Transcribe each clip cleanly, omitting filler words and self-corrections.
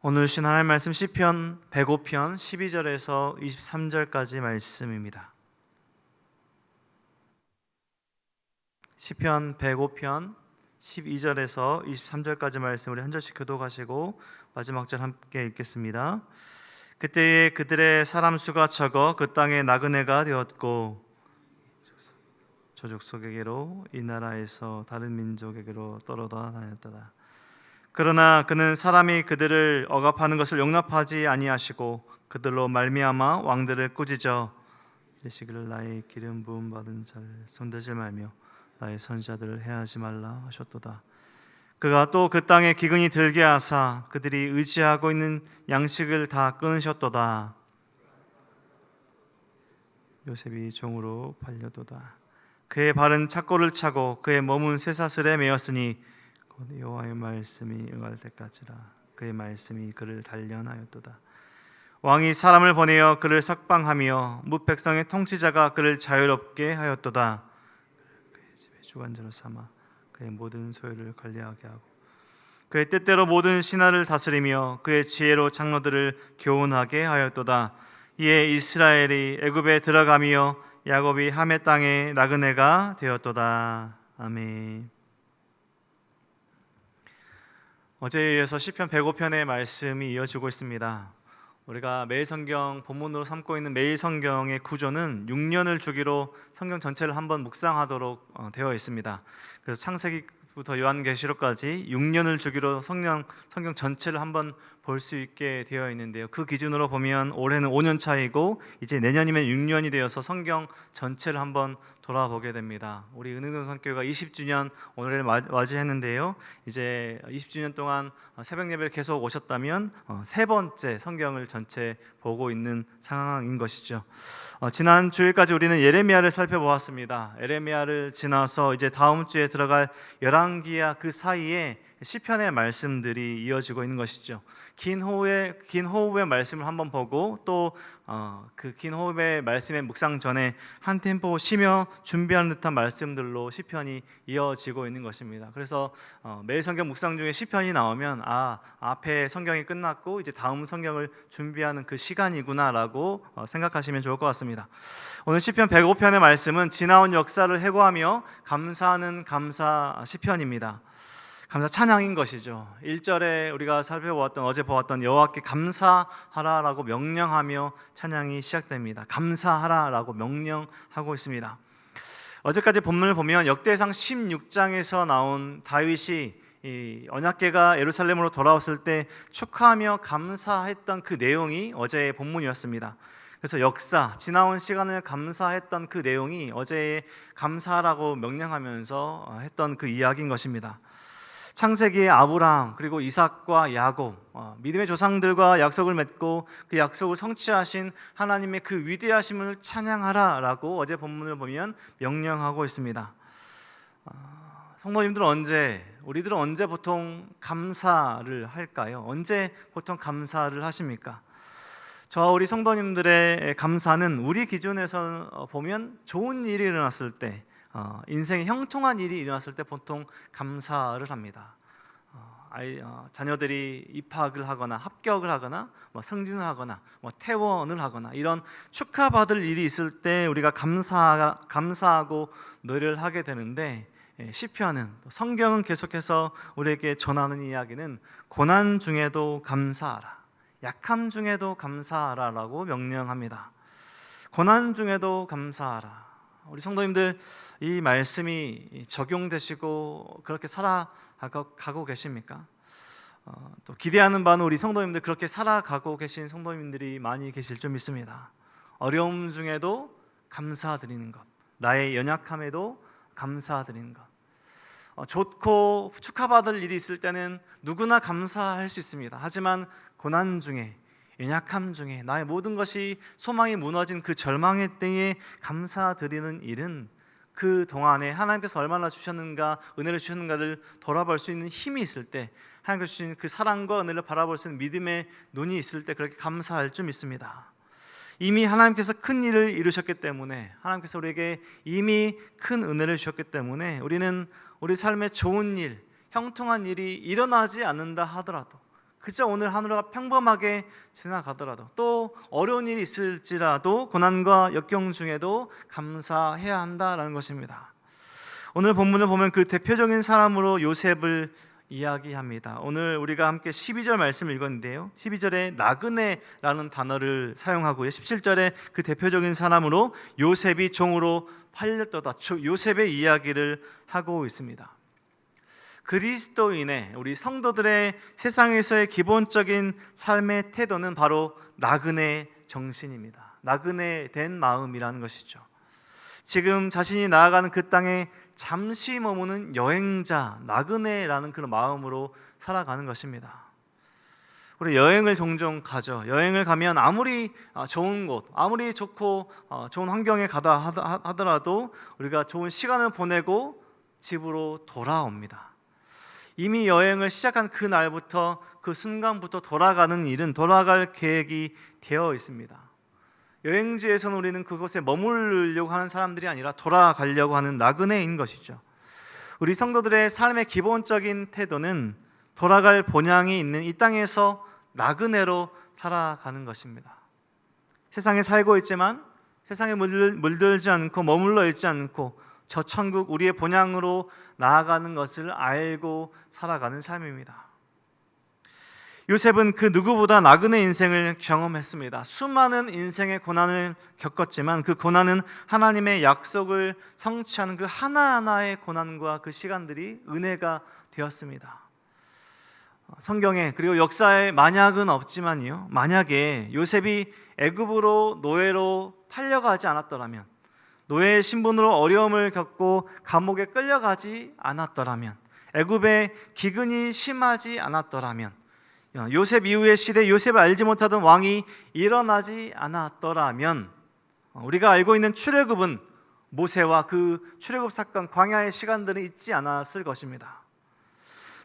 오늘 주신 하나님 말씀 시편 105편 12절에서 23절까지 말씀입니다. 시편 105편 12절에서 23절까지 말씀 우리 한 절씩 교독하시고 마지막 절 함께 읽겠습니다. 그때에 그들의 사람 수가 적어 그 땅에 나그네가 되었고 저 족속에게로 이 나라에서 다른 민족에게로 떨어져 다녔다. 그러나 그는 사람이 그들을 억압하는 것을 용납하지 아니하시고 그들로 말미암아 왕들을 꾸짖어 이르시기를 나의 기름 부음 받은 자를 손대지 말며 나의 선지자들을 해하지 말라 하셨도다. 그가 또 그 땅에 기근이 들게 하사 그들이 의지하고 있는 양식을 다 끊으셨도다. 요셉이 종으로 팔려도다. 그의 발은 착고를 차고 그의 몸은 쇠사슬에 매였으니 여호와의 말씀이 응할 때까지라. 그의 말씀이 그를 단련하였도다. 왕이 사람을 보내어 그를 석방하며 뭇백성의 통치자가 그를 자유롭게 하였도다. 그의 집에 주관자로 삼아 그의 모든 소유를 관리하게 하고 그의 뜻대로 모든 신하를 다스리며 그의 지혜로 장로들을 교훈하게 하였도다. 이에 이스라엘이 애굽에 들어가며 야곱이 함의 땅에 나그네가 되었도다. 아멘. 어제에 이어서 시편 105편의 말씀이 이어지고 있습니다. 우리가 매일 성경 본문으로 삼고 있는 매일 성경의 구조는 6년을 주기로 성경 전체를 한번 묵상하도록 되어 있습니다. 그래서 창세기부터 요한계시록까지 6년을 주기로 성경 전체를 한번 볼 수 있게 되어 있는데요. 그 기준으로 보면 올해는 5년 차이고 이제 내년이면 6년이 되어서 성경 전체를 한번 돌아보게 됩니다. 우리 은혜동 선교회가 20주년 오늘을 맞이했는데요. 이제 20주년 동안 새벽 예배를 계속 오셨다면 세 번째 성경을 전체 보고 있는 상황인 것이죠. 지난 주일까지 우리는 예레미야를 살펴보았습니다. 예레미야를 지나서 이제 다음 주에 들어갈 열왕기야 그 사이에 시편의 말씀들이 이어지고 있는 것이죠. 긴 호흡의 말씀을 한번 보고 또 그 긴 호흡의 말씀의 묵상 전에 한 템포 쉬며 준비하는 듯한 말씀들로 시편이 이어지고 있는 것입니다. 그래서 매일 성경 묵상 중에 시편이 나오면 앞에 성경이 끝났고 이제 다음 성경을 준비하는 그 시간이구나라고 생각하시면 좋을 것 같습니다. 오늘 시편 105편의 말씀은 지나온 역사를 회고하며 감사하는 감사 시편입니다. 감사 찬양인 것이죠. 1절에 우리가 어제 보았던 여호와께 감사하라라고 명령하며 찬양이 시작됩니다. 감사하라라고 명령하고 있습니다. 어제까지 본문을 보면 역대상 16장에서 나온 다윗이 이 언약궤가 예루살렘으로 돌아왔을 때 축하하며 감사했던 그 내용이 어제의 본문이었습니다. 그래서 지나온 시간을 감사했던 그 내용이 어제의 감사라고 명령하면서 했던 그 이야기인 것입니다. 창세기의 아브라함 그리고 이삭과 야곱 믿음의 조상들과 약속을 맺고 그 약속을 성취하신 하나님의 그 위대하심을 찬양하라라고 어제 본문을 보면 명령하고 있습니다. 성도님들은 우리들은 언제 보통 감사를 할까요? 언제 보통 감사를 하십니까? 저와 우리 성도님들의 감사는 우리 기준에서 보면 좋은 일이 일어났을 때 인생에 형통한 일이 일어났을 때 보통 감사를 합니다. 자녀들이 입학을 하거나 합격을 하거나 승진을 하거나 퇴원을 하거나 이런 축하받을 일이 있을 때 우리가 감사하고 노래를 하게 되는데 시편은 성경은 계속해서 우리에게 전하는 이야기는 고난 중에도 감사하라, 약함 중에도 감사하라라고 명령합니다. 고난 중에도 감사하라. 우리 성도님들 이 말씀이 적용되시고 그렇게 살아가고 계십니까? 또 기대하는 바는 우리 성도님들 그렇게 살아가고 계신 성도님들이 많이 계실 줄 믿습니다. 어려움 중에도 감사드리는 것, 나의 연약함에도 감사드리는 것. 좋고 축하받을 일이 있을 때는 누구나 감사할 수 있습니다. 하지만 고난 중에 연약함 중에 나의 모든 것이 소망이 무너진 그 절망의 때에 감사드리는 일은 그 동안에 하나님께서 얼마나 주셨는가, 은혜를 주셨는가를 돌아볼 수 있는 힘이 있을 때, 하나님께서 주신 그 사랑과 은혜를 바라볼 수 있는 믿음의 눈이 있을 때 그렇게 감사할 줄 믿습니다. 이미 하나님께서 큰 일을 이루셨기 때문에, 하나님께서 우리에게 이미 큰 은혜를 주셨기 때문에 우리는 우리 삶에 좋은 일, 형통한 일이 일어나지 않는다 하더라도 그저 오늘 하루가 평범하게 지나가더라도, 또 어려운 일이 있을지라도 고난과 역경 중에도 감사해야 한다라는 것입니다. 오늘 본문을 보면 그 대표적인 사람으로 요셉을 이야기합니다. 오늘 우리가 함께 12절 말씀을 읽었는데요, 12절에 나그네라는 단어를 사용하고요, 17절에 그 대표적인 사람으로 요셉이 종으로 팔렸도다, 요셉의 이야기를 하고 있습니다. 그리스도인의, 우리 성도들의 세상에서의 기본적인 삶의 태도는 바로 나그네 정신입니다. 나그네 된 마음이라는 것이죠. 지금 자신이 나아가는 그 땅에 잠시 머무는 여행자, 나그네라는 그런 마음으로 살아가는 것입니다. 우리 여행을 종종 가죠. 여행을 가면 아무리 좋은 곳, 아무리 좋고 좋은 환경에 가다 하더라도 우리가 좋은 시간을 보내고 집으로 돌아옵니다. 이미 여행을 시작한 그 날부터, 그 순간부터 돌아가는 일은, 돌아갈 계획이 되어 있습니다. 여행지에서는 우리는 그곳에 머무르려고 하는 사람들이 아니라 돌아가려고 하는 나그네인 것이죠. 우리 성도들의 삶의 기본적인 태도는 돌아갈 본향이 있는 이 땅에서 나그네로 살아가는 것입니다. 세상에 살고 있지만 세상에 물들지 않고 머물러 있지 않고 저 천국, 우리의 본향으로 나아가는 것을 알고 살아가는 삶입니다. 요셉은 그 누구보다 나그네 인생을 경험했습니다. 수많은 인생의 고난을 겪었지만 그 고난은 하나님의 약속을 성취하는 그 하나하나의 고난과 그 시간들이 은혜가 되었습니다. 성경에, 그리고 역사에 만약은 없지만요, 만약에 요셉이 애굽으로 노예로 팔려가지 않았더라면, 노예의 신분으로 어려움을 겪고 감옥에 끌려가지 않았더라면, 애굽의 기근이 심하지 않았더라면, 요셉 이후의 시대 요셉을 알지 못하던 왕이 일어나지 않았더라면, 우리가 알고 있는 출애굽은, 모세와 그 출애굽 사건, 광야의 시간들은 있지 않았을 것입니다.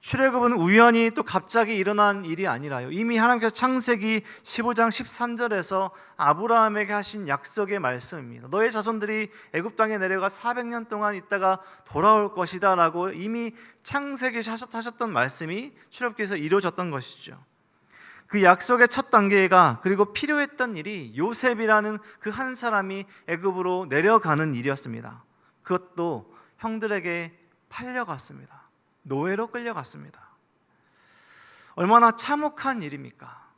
출애굽은 우연히 또 갑자기 일어난 일이 아니라요, 이미 하나님께서 창세기 15장 13절에서 아브라함에게 하신 약속의 말씀입니다. 너의 자손들이 애굽 땅에 내려가 400년 동안 있다가 돌아올 것이다 라고 이미 창세기에 하셨던 말씀이 출애굽기에서 이루어졌던 것이죠. 그 약속의 첫 단계가, 그리고 필요했던 일이 요셉이라는 그 한 사람이 애굽으로 내려가는 일이었습니다. 그것도 형들에게 팔려갔습니다. 노예로 끌려갔습니다. 얼마나 참혹한 일입니까?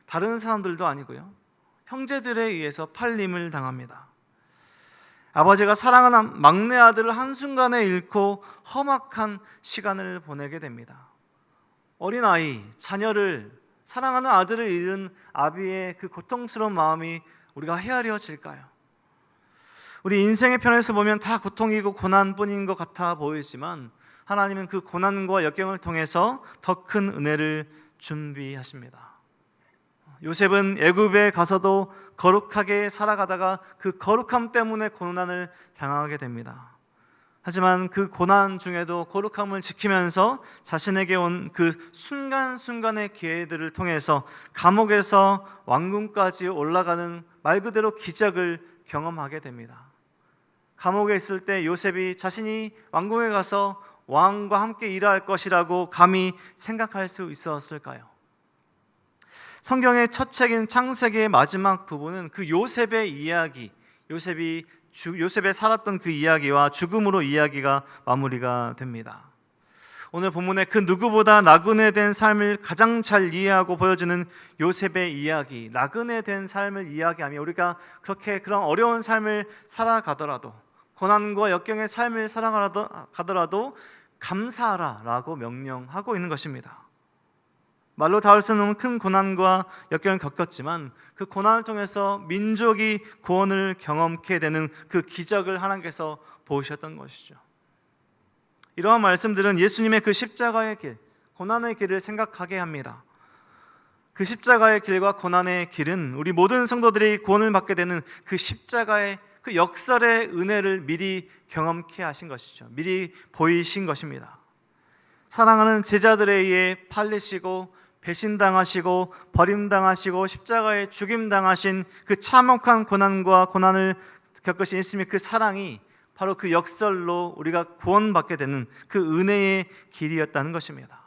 다른 사람들도 아니고요, 형제들에 의해서 팔림을 당합니다. 아버지가 사랑하는 막내 아들을 한순간에 잃고 험악한 시간을 보내게 됩니다. 어린아이, 자녀를, 사랑하는 아들을 잃은 아비의 그 고통스러운 마음이 우리가 헤아려질까요? 우리 인생의 편에서 보면 다 고통이고 고난뿐인 것 같아 보이지만 하나님은 그 고난과 역경을 통해서 더 큰 은혜를 준비하십니다. 요셉은 애굽에 가서도 거룩하게 살아가다가 그 거룩함 때문에 고난을 당하게 됩니다. 하지만 그 고난 중에도 거룩함을 지키면서 자신에게 온 그 순간순간의 기회들을 통해서 감옥에서 왕궁까지 올라가는 말 그대로 기적을 경험하게 됩니다. 감옥에 있을 때 요셉이 자신이 왕궁에 가서 왕과 함께 일할 것이라고 감히 생각할 수 있었을까요? 성경의 첫 책인 창세기의 마지막 부분은 그 요셉의 이야기, 요셉이 살았던 그 이야기와 죽음으로 이야기가 마무리가 됩니다. 오늘 본문의 그 누구보다 나그네 된 삶을 가장 잘 이해하고 보여주는 요셉의 이야기, 나그네 된 삶을 이야기하며 우리가 그렇게 그런 어려운 삶을 살아가더라도, 고난과 역경의 삶을 살아가더라도 감사하라 라고 명령하고 있는 것입니다. 말로 닿을 수 없는 큰 고난과 역경을 겪었지만 그 고난을 통해서 민족이 구원을 경험케 되는 그 기적을 하나님께서 보이셨던 것이죠. 이러한 말씀들은 예수님의 그 십자가의 길, 고난의 길을 생각하게 합니다. 그 십자가의 길과 고난의 길은 우리 모든 성도들이 구원을 받게 되는 그 십자가의 그 역설의 은혜를 미리 경험케 하신 것이죠. 미리 보이신 것입니다. 사랑하는 제자들에 의해 팔리시고 배신당하시고 버림당하시고 십자가에 죽임당하신 그 참혹한 고난을 겪으신 예수님의 그 사랑이 바로 그 역설로 우리가 구원받게 되는 그 은혜의 길이었다는 것입니다.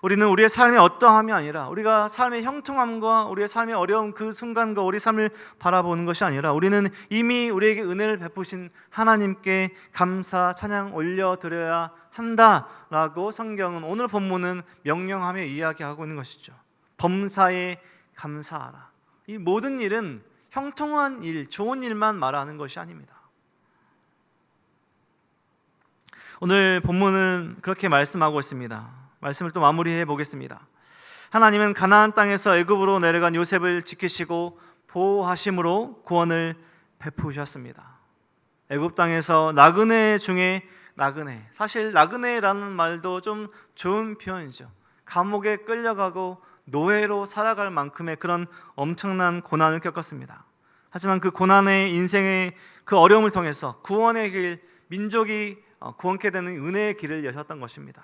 우리는 우리의 삶의 어떠함이 아니라 우리가 삶의 형통함과 우리의 삶의 어려운 그 순간과 우리 삶을 바라보는 것이 아니라 우리는 이미 우리에게 은혜를 베푸신 하나님께 감사 찬양 올려드려야 한다라고 성경은 오늘 본문은 명령하며 이야기하고 있는 것이죠. 범사에 감사하라. 이 모든 일은 형통한 일, 좋은 일만 말하는 것이 아닙니다. 오늘 본문은 그렇게 말씀하고 있습니다. 말씀을 또 마무리해 보겠습니다. 하나님은 가나안 땅에서 애굽으로 내려간 요셉을 지키시고 보호하심으로 구원을 베푸셨습니다. 애굽 땅에서 나그네 중에 나그네, 사실 나그네라는 말도 좀 좋은 표현이죠. 감옥에 끌려가고 노예로 살아갈 만큼의 그런 엄청난 고난을 겪었습니다. 하지만 그 고난의 인생의 그 어려움을 통해서 구원의 길, 민족이 구원케 되는 은혜의 길을 여셨던 것입니다.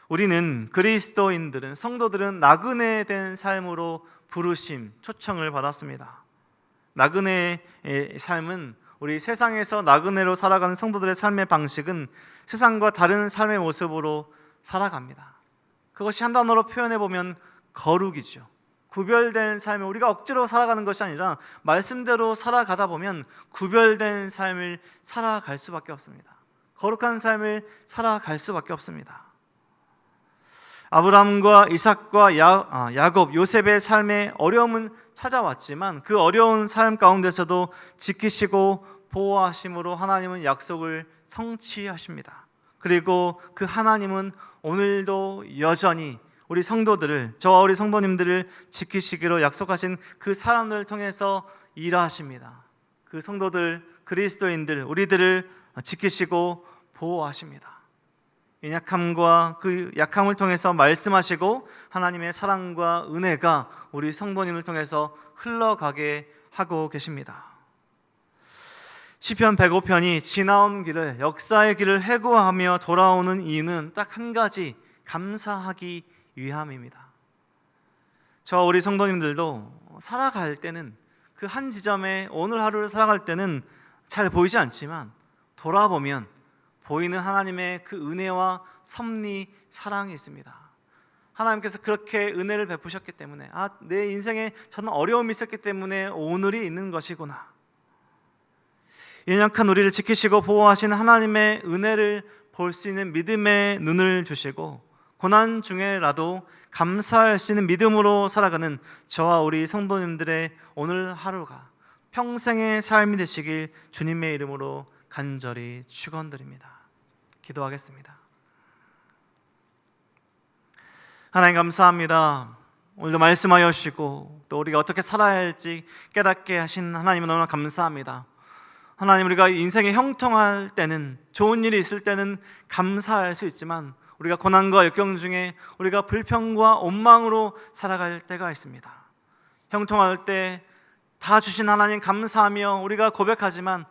우리는 그리스도인들은, 성도들은 나그네 된 삶으로 부르심, 초청을 받았습니다. 나그네의 삶은, 우리 세상에서 나그네로 살아가는 성도들의 삶의 방식은 세상과 다른 삶의 모습으로 살아갑니다. 그것이 한 단어로 표현해 보면 거룩이죠. 구별된 삶을, 우리가 억지로 살아가는 것이 아니라 말씀대로 살아가다 보면 구별된 삶을 살아갈 수밖에 없습니다. 거룩한 삶을 살아갈 수밖에 없습니다. 아브라함과 이삭과 야곱, 요셉의 삶에 어려움은 찾아왔지만 그 어려운 삶 가운데서도 지키시고 보호하심으로 하나님은 약속을 성취하십니다. 그리고 그 하나님은 오늘도 여전히 우리 성도들을, 저와 우리 성도님들을 지키시기로 약속하신 그 사람들을 통해서 일하십니다. 그 성도들, 그리스도인들, 우리들을 지키시고 보호하십니다. 연약함과 그 약함을 통해서 말씀하시고 하나님의 사랑과 은혜가 우리 성도님을 통해서 흘러가게 하고 계십니다. 시편 105편이 지나온 길을, 역사의 길을 회고하며 돌아오는 이유는 딱 한 가지, 감사하기 위함입니다. 저와 우리 성도님들도 살아갈 때는, 그 한 지점에 오늘 하루를 살아갈 때는 잘 보이지 않지만 돌아보면 보이는 하나님의 그 은혜와 섭리, 사랑이 있습니다. 하나님께서 그렇게 은혜를 베푸셨기 때문에, 내 인생에 저는 어려움이 있었기 때문에 오늘이 있는 것이구나. 연약한 우리를 지키시고 보호하시는 하나님의 은혜를 볼 수 있는 믿음의 눈을 주시고, 고난 중에라도 감사할 수 있는 믿음으로 살아가는 저와 우리 성도님들의 오늘 하루가 평생의 삶이 되시길 주님의 이름으로 간절히 축원드립니다. 기도하겠습니다. 하나님 감사합니다. 오늘도 말씀하여 주시고 또 우리가 어떻게 살아야 할지 깨닫게 하신 하나님은 너무나 감사합니다. 하나님, 우리가 인생이 형통할 때는, 좋은 일이 있을 때는 감사할 수 있지만 우리가 고난과 역경 중에 우리가 불평과 원망으로 살아갈 때가 있습니다. 형통할 때 다 주신 하나님 감사하며 우리가 고백하지만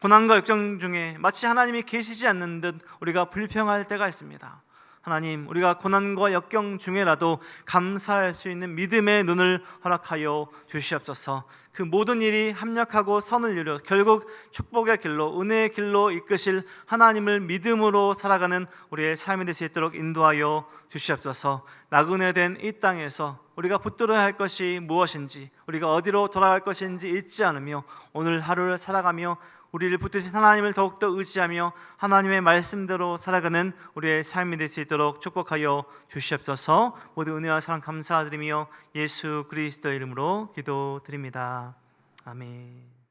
고난과 역경 중에 마치 하나님이 계시지 않는 듯 우리가 불평할 때가 있습니다. 하나님, 우리가 고난과 역경 중에라도 감사할 수 있는 믿음의 눈을 허락하여 주시옵소서. 그 모든 일이 합력하고 선을 이루어 결국 축복의 길로, 은혜의 길로 이끄실 하나님을 믿음으로 살아가는 우리의 삶이 될 수 있도록 인도하여 주시옵소서. 나그네 된 이 땅에서 우리가 붙들어야 할 것이 무엇인지, 우리가 어디로 돌아갈 것인지 잊지 않으며 오늘 하루를 살아가며 우리를 붙드신 하나님을 더욱더 의지하며 하나님의 말씀대로 살아가는 우리의 삶이 될 수 있도록 축복하여 주시옵소서. 모두 은혜와 사랑 감사드리며 예수 그리스도의 이름으로 기도드립니다. 아멘.